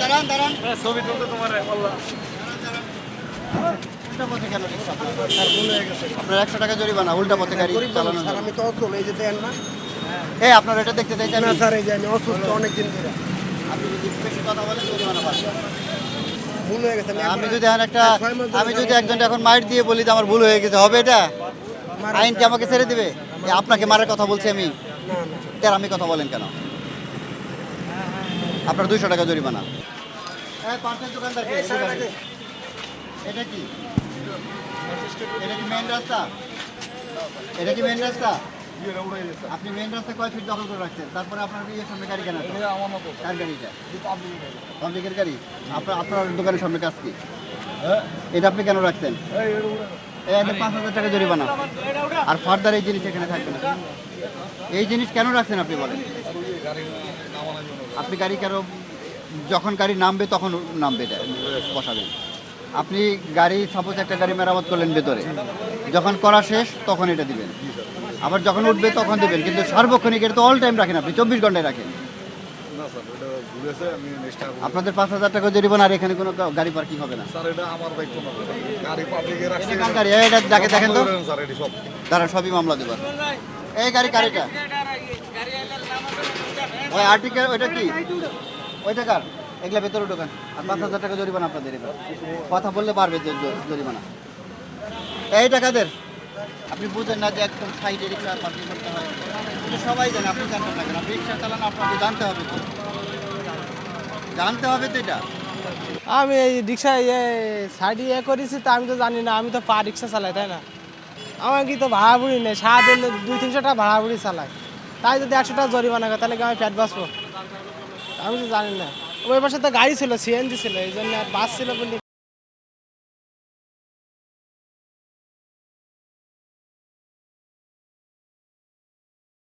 দাঁড়ান দাঁড়ান, ছবি তুলতে তোমার উল্টা পথে কেন রিক্সা? আপনার 100 টাকা জরিমানা, উল্টা পথে গাড়ি চালানো। স্যার আমি তো অচল, এই যে দেন না। এই আপনার এটা দেখতে চাইছেন? না স্যার, এই যে আমি অসুস্থ অনেকদিন ধরে। আপনি যদি বেশি কথা বলেন জরিমানা পাবেন। ভুল হয়ে গেছে। আমি যদি একজনটা এখন মাইট দিয়ে বলি যে আমার ভুল হয়ে গেছে, হবে এটা? আইন কি আমাকে ছেড়ে দিবে? আপনাকে মারার কথা বলছি আমি, তার আমি কথা বলেন কেন? আপনার 200 টাকা জরিমানা। পার্সেল দোকানদার কে? এটা কি মেইন রাস্তা? এটা কি মেইন রাস্তা? আপনি মেইন রাস্তা কয় ফিট দখল করে রাখছেন? তারপরে আপনার ইয়ের সামনে গাড়ি কেন? কার গাড়িটা? পাবলিকের গাড়ি। আপনার দোকানের সামনে কাজ কি? এটা আপনি কেন রাখছেন? এটা 5,000 টাকা জরিমানা। আর ফার্দার এই জিনিস এখানে থাকবে না। এই জিনিস কেন রাখছেন আপনি বলেন? আপনি গাড়ি কেন, যখন গাড়ি নামবে তখন নামবে, এটা বসাবেন। আপনি গাড়ি সাপোজ একটা গাড়ি মেরামত করলেন ভেতরে, যখন করা শেষ তখন এটা দিবেন, আবার যখন উঠবে তখন দিবেন। কিন্তু সার্বক্ষণিক এটা তো অল টাইম রাখেন, আপনি 24 ঘন্টায় রাখেন। আপনাদের 5,000 টাকা জরিমানা, আর এখানে কোনো গাড়ি পার্কিং হবে না। এটা যাকে দেখেন তো, তারা সবই মামলা দেবার। এই গাড়িটা ওই আর্টিকেল, ওইটা কি? ওইটা কার? এগুলা ভেতরে ঢোকান। আর 5,000 টাকা জরিমানা আপনাদের। এবার কথা বললে পারবে জরিমানা। এই টাকাদের আপনি বুঝেন না যে একদম সাইডে রিক্সা পার্কিং করতে হয়? কিন্তু সবাই জানে, আপনি জানতে থাকেন। আপনি রিক্সা চালান, আপনাকে জানতে হবে তো, এটা। আমি এই রিক্সায় সাইডে করেছি, তা আমি তো জানি না। আমি তো পা রিক্সা চালাই, তাই না? আমার কি তো ভাড়া বুড়ি নেই, সারাদিন 200-300 টাকা ভাড়া বুড়ি চালাই। তাই যদি 100 টাকা জরিমানা করে, তাহলে কি আমি পেট বাঁচবো? আমি তো জানি না। ওই পাশে তো গাড়ি ছিল, সিএনজি ছিল, এই জন্য, আর বাস ছিল বলে